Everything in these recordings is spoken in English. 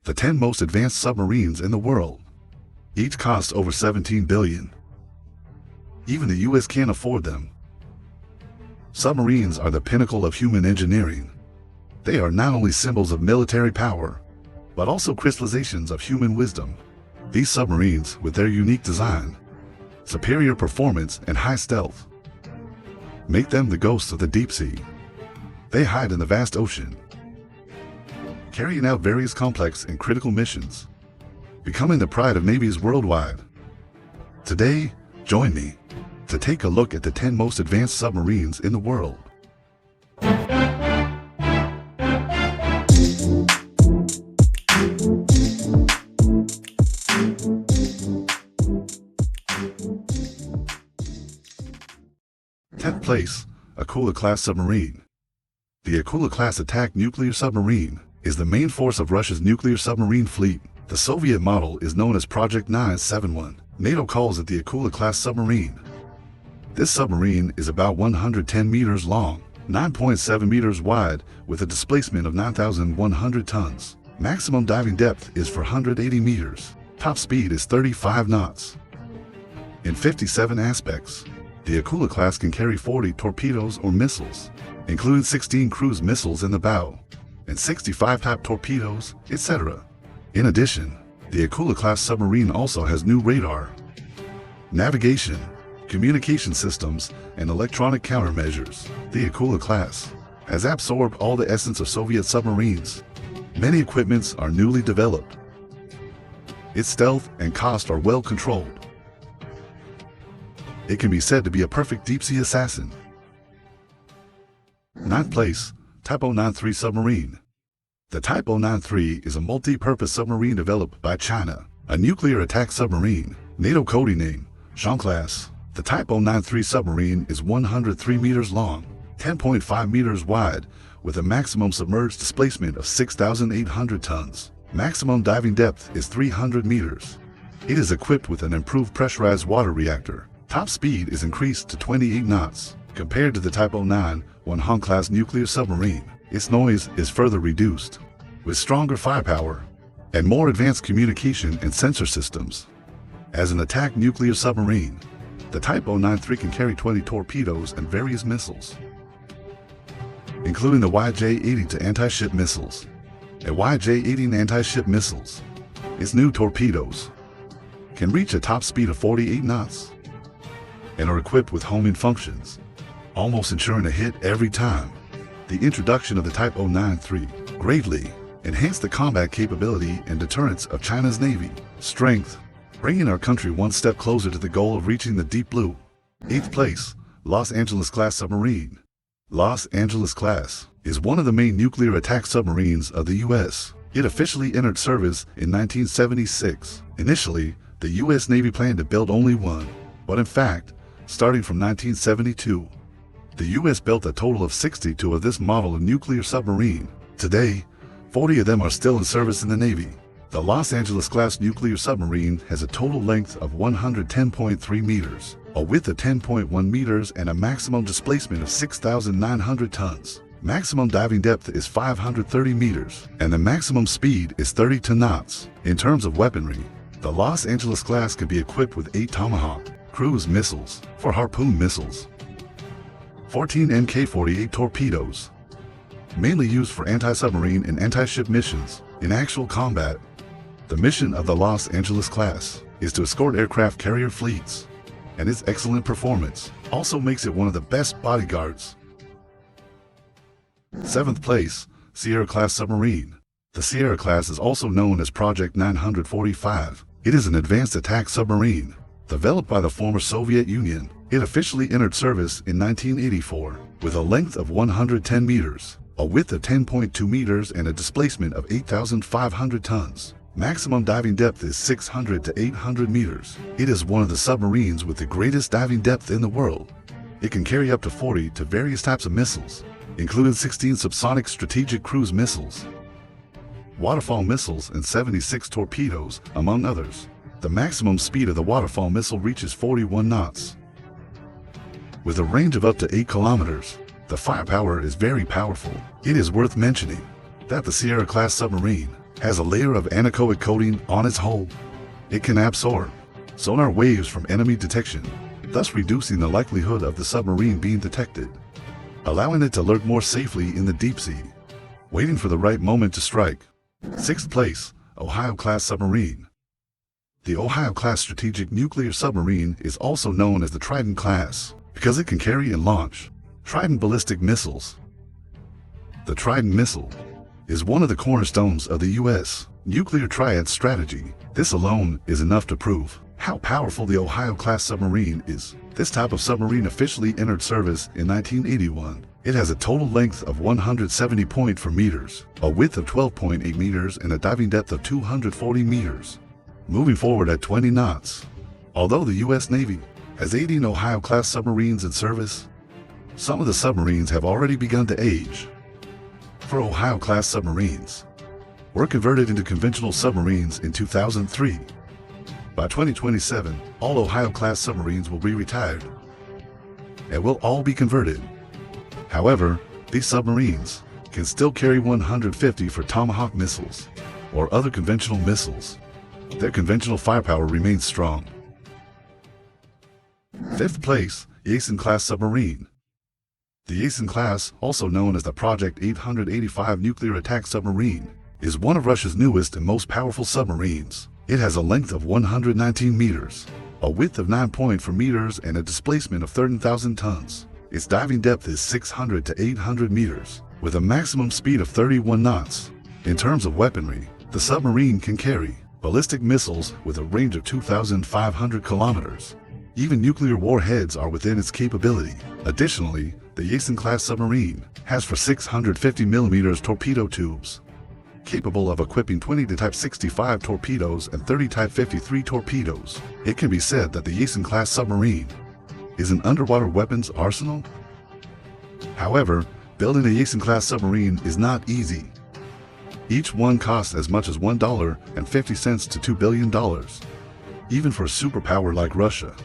the 10 most advanced submarines in the world. Each costs over $17 billion. Even the US can't afford them. Submarines are the pinnacle of human engineering. They are not only symbols of military power, but also crystallizations of human wisdom. These submarines, with their unique design, superior performance, and high stealth, make them the ghosts of the deep sea. They hide in the vast ocean, carrying out various complex and critical missions, becoming the pride of navies worldwide. Today, join me to take a look at the 10 most advanced submarines in the world. Tenth place, Akula-class submarine. The Akula-class attack nuclear submarine is the main force of Russia's nuclear submarine fleet. The Soviet model is known as Project 971. NATO calls it the Akula-class submarine. This submarine is about 110 meters long, 9.7 meters wide, with a displacement of 9,100 tons. Maximum diving depth is 480 meters. Top speed is 35 knots. In 57 aspects, the Akula-class can carry 40 torpedoes or missiles, including 16 cruise missiles in the bow, and 65 type torpedoes, etc. In addition, the Akula-class submarine also has new radar, navigation, communication systems, and electronic countermeasures. The Akula-class has absorbed all the essence of Soviet submarines. Many equipments are newly developed. Its stealth and cost are well controlled. It can be said to be a perfect deep-sea assassin. Ninth place, Type 093 submarine. The Type 093 is a multi-purpose submarine developed by China, a nuclear attack submarine. NATO coding name, Seawolf-class. The Type 093 submarine is 103 meters long, 10.5 meters wide, with a maximum submerged displacement of 6,800 tons. Maximum diving depth is 300 meters. It is equipped with an improved pressurized water reactor. Top speed is increased to 28 knots. Compared to the Type 091 class nuclear submarine, its noise is further reduced, with stronger firepower and more advanced communication and sensor systems. As an attack nuclear submarine, the Type 093 can carry 20 torpedoes and various missiles, including the YJ-80 to anti-ship missiles and YJ-18 anti-ship missiles. Its new torpedoes can reach a top speed of 48 knots and are equipped with homing functions, almost ensuring a hit every time. The introduction of the Type 093 greatly enhanced the combat capability and deterrence of China's Navy strength, bringing our country one step closer to the goal of reaching the deep blue. Eighth place, Los Angeles-class submarine. Los Angeles-class is one of the main nuclear attack submarines of the U.S. It officially entered service in 1976. Initially, the U.S. Navy planned to build only one, but in fact, starting from 1972, the U.S. built a total of 62 of this model of nuclear submarine. Today, 40 of them are still in service in the Navy. The Los Angeles-class nuclear submarine has a total length of 110.3 meters, a width of 10.1 meters, and a maximum displacement of 6,900 tons. Maximum diving depth is 530 meters, and the maximum speed is 32 knots. In terms of weaponry, the Los Angeles-class can be equipped with 8 Tomahawk cruise missiles for Harpoon missiles, 14 Mk-48 torpedoes, mainly used for anti-submarine and anti-ship missions. In actual combat, the mission of the Los Angeles-class is to escort aircraft carrier fleets, and its excellent performance also makes it one of the best bodyguards. Seventh place, Sierra-class submarine. The Sierra-class is also known as Project 945. It is an advanced attack submarine developed by the former Soviet Union. It officially entered service in 1984 with a length of 110 meters, a width of 10.2 meters, and a displacement of 8,500 tons. Maximum diving depth is 600 to 800 meters. It is one of the submarines with the greatest diving depth in the world. It can carry up to 40 to various types of missiles, including 16 subsonic strategic cruise missiles, waterfall missiles, and 76 torpedoes, among others. The maximum speed of the waterfall missile reaches 41 knots. With a range of up to 8 kilometers, the firepower is very powerful. It is worth mentioning that the Sierra-class submarine has a layer of anechoic coating on its hull. It can absorb sonar waves from enemy detection, thus reducing the likelihood of the submarine being detected, allowing it to lurk more safely in the deep sea, waiting for the right moment to strike. 6th place, Ohio-class submarine. The Ohio-class strategic nuclear submarine is also known as the Trident-class because it can carry and launch Trident ballistic missiles. The Trident missile is one of the cornerstones of the U.S. nuclear triad strategy. This alone is enough to prove how powerful the Ohio-class submarine is. This type of submarine officially entered service in 1981. It has a total length of 170.4 meters, a width of 12.8 meters, and a diving depth of 240 meters, moving forward at 20 knots. Although the U.S. Navy has 18 Ohio-class submarines in service, some of the submarines have already begun to age. For Ohio-class submarines were converted into conventional submarines in 2003. By 2027, all Ohio-class submarines will be retired and will all be converted. However, these submarines can still carry 150 for Tomahawk missiles or other conventional missiles. Their conventional firepower remains strong. 5th place, Yasen-class submarine. The Yasen-class, also known as the Project 885 nuclear attack submarine, is one of Russia's newest and most powerful submarines. It has a length of 119 meters, a width of 9.4 meters, and a displacement of 13,000 tons. Its diving depth is 600 to 800 meters, with a maximum speed of 31 knots. In terms of weaponry, the submarine can carry ballistic missiles with a range of 2,500 kilometers. Even nuclear warheads are within its capability. Additionally, the Yasen-class submarine has 650 millimeters torpedo tubes, capable of equipping 20 Type 65 torpedoes and 30 Type 53 torpedoes. It can be said that the Yasen-class submarine is an underwater weapons arsenal. However, building a Yasen-class submarine is not easy. Each one costs as much as $1.50 to $2 billion, even for a superpower like Russia.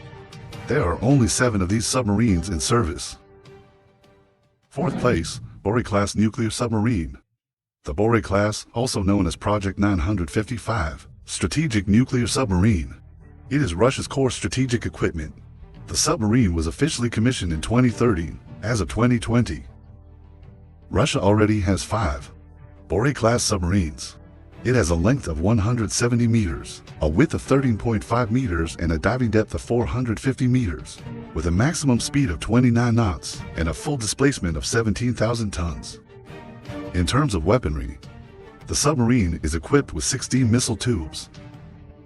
There are only 7 of these submarines in service. 4th place, Boris-class nuclear submarine. The Boris-class, also known as Project 955, strategic nuclear submarine. It is Russia's core strategic equipment. The submarine was officially commissioned in 2013. As of 2020, Russia already has 5 Boris-class submarines. It has a length of 170 meters, a width of 13.5 meters, and a diving depth of 450 meters, with a maximum speed of 29 knots and a full displacement of 17,000 tons. In terms of weaponry, the submarine is equipped with 16 missile tubes,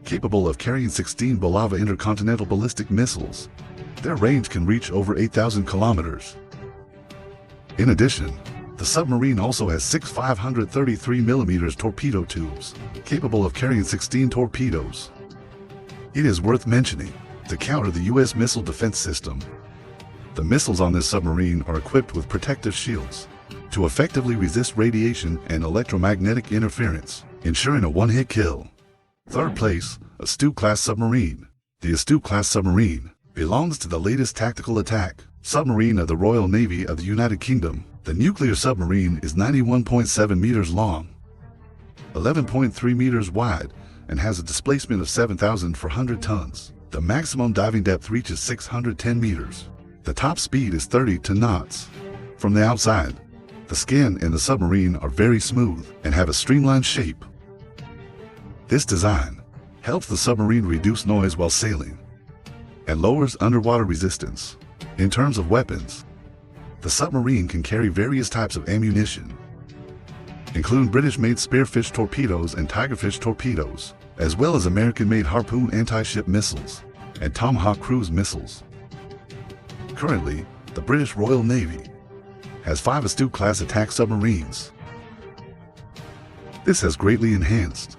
capable of carrying 16 Bulava intercontinental ballistic missiles. Their range can reach over 8,000 kilometers. In addition, the submarine also has 6 533mm torpedo tubes, capable of carrying 16 torpedoes. It is worth mentioning, to counter the U.S. missile defense system, the missiles on this submarine are equipped with protective shields to effectively resist radiation and electromagnetic interference, ensuring a one-hit kill. 3rd place, Astute-class submarine. The Astute-class submarine belongs to the latest tactical attack submarine of the Royal Navy of the United Kingdom. The nuclear submarine is 91.7 meters long, 11.3 meters wide, and has a displacement of 7,400 tons. The maximum diving depth reaches 610 meters. The top speed is 30 knots. From the outside, the skin and the submarine are very smooth and have a streamlined shape. This design helps the submarine reduce noise while sailing and lowers underwater resistance. In terms of weapons, the submarine can carry various types of ammunition, including British-made Spearfish torpedoes and Tigerfish torpedoes, as well as American-made Harpoon anti-ship missiles and Tomahawk cruise missiles. Currently, the British Royal Navy has 5 Astute-class attack submarines. This has greatly enhanced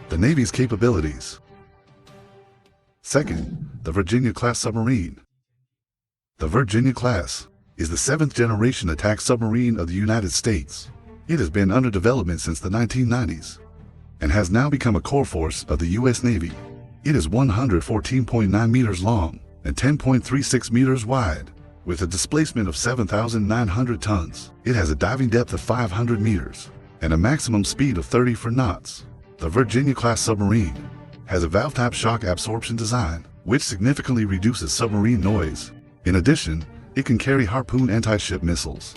the Navy's capabilities. 2nd, the Virginia-class submarine. The Virginia-class is the 7th generation attack submarine of the United States. It has been under development since the 1990s and has now become a core force of the U.S. Navy. It is 114.9 meters long and 10.36 meters wide, with a displacement of 7,900 tons. It has a diving depth of 500 meters and a maximum speed of 30 knots. The Virginia-class submarine has a valve-type shock absorption design, which significantly reduces submarine noise. In addition, it can carry Harpoon anti-ship missiles,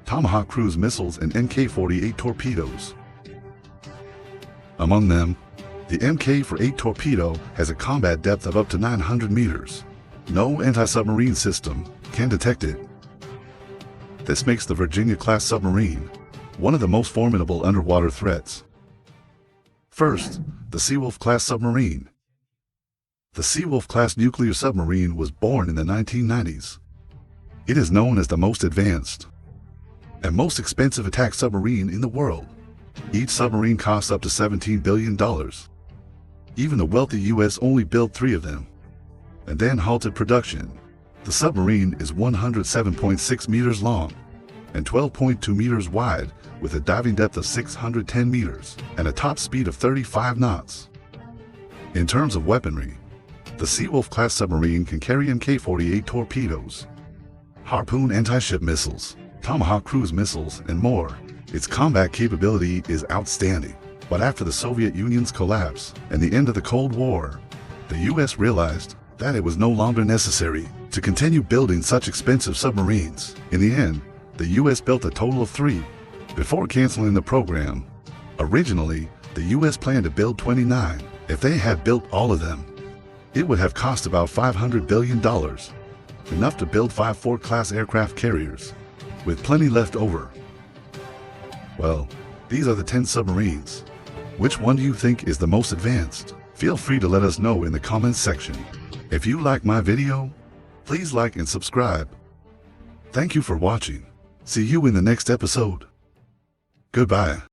Tomahawk cruise missiles, and Mk-48 torpedoes. Among them, the Mk-48 torpedo has a combat depth of up to 900 meters. No anti-submarine system can detect it. This makes the Virginia-class submarine one of the most formidable underwater threats. First, the Seawolf-class submarine. The Seawolf-class nuclear submarine was born in the 1990s. It is known as the most advanced and most expensive attack submarine in the world. Each submarine costs up to $17 billion. Even the wealthy US only built 3 of them and then halted production. The submarine is 107.6 meters long and 12.2 meters wide, with a diving depth of 610 meters and a top speed of 35 knots. In terms of weaponry, the Seawolf-class submarine can carry Mk-48 torpedoes, Harpoon anti-ship missiles, Tomahawk cruise missiles, and more. Its combat capability is outstanding. But after the Soviet Union's collapse and the end of the Cold War, the US realized that it was no longer necessary to continue building such expensive submarines. In the end, the US built a total of 3 before canceling the program. Originally, the US planned to build 29. If they had built all of them, it would have cost about $500 billion, enough to build 5 Ford-class aircraft carriers, with plenty left over. Well, these are the 10 submarines. Which one do you think is the most advanced? Feel free to let us know in the comments section. If you like my video, please like and subscribe. Thank you for watching. See you in the next episode. Goodbye.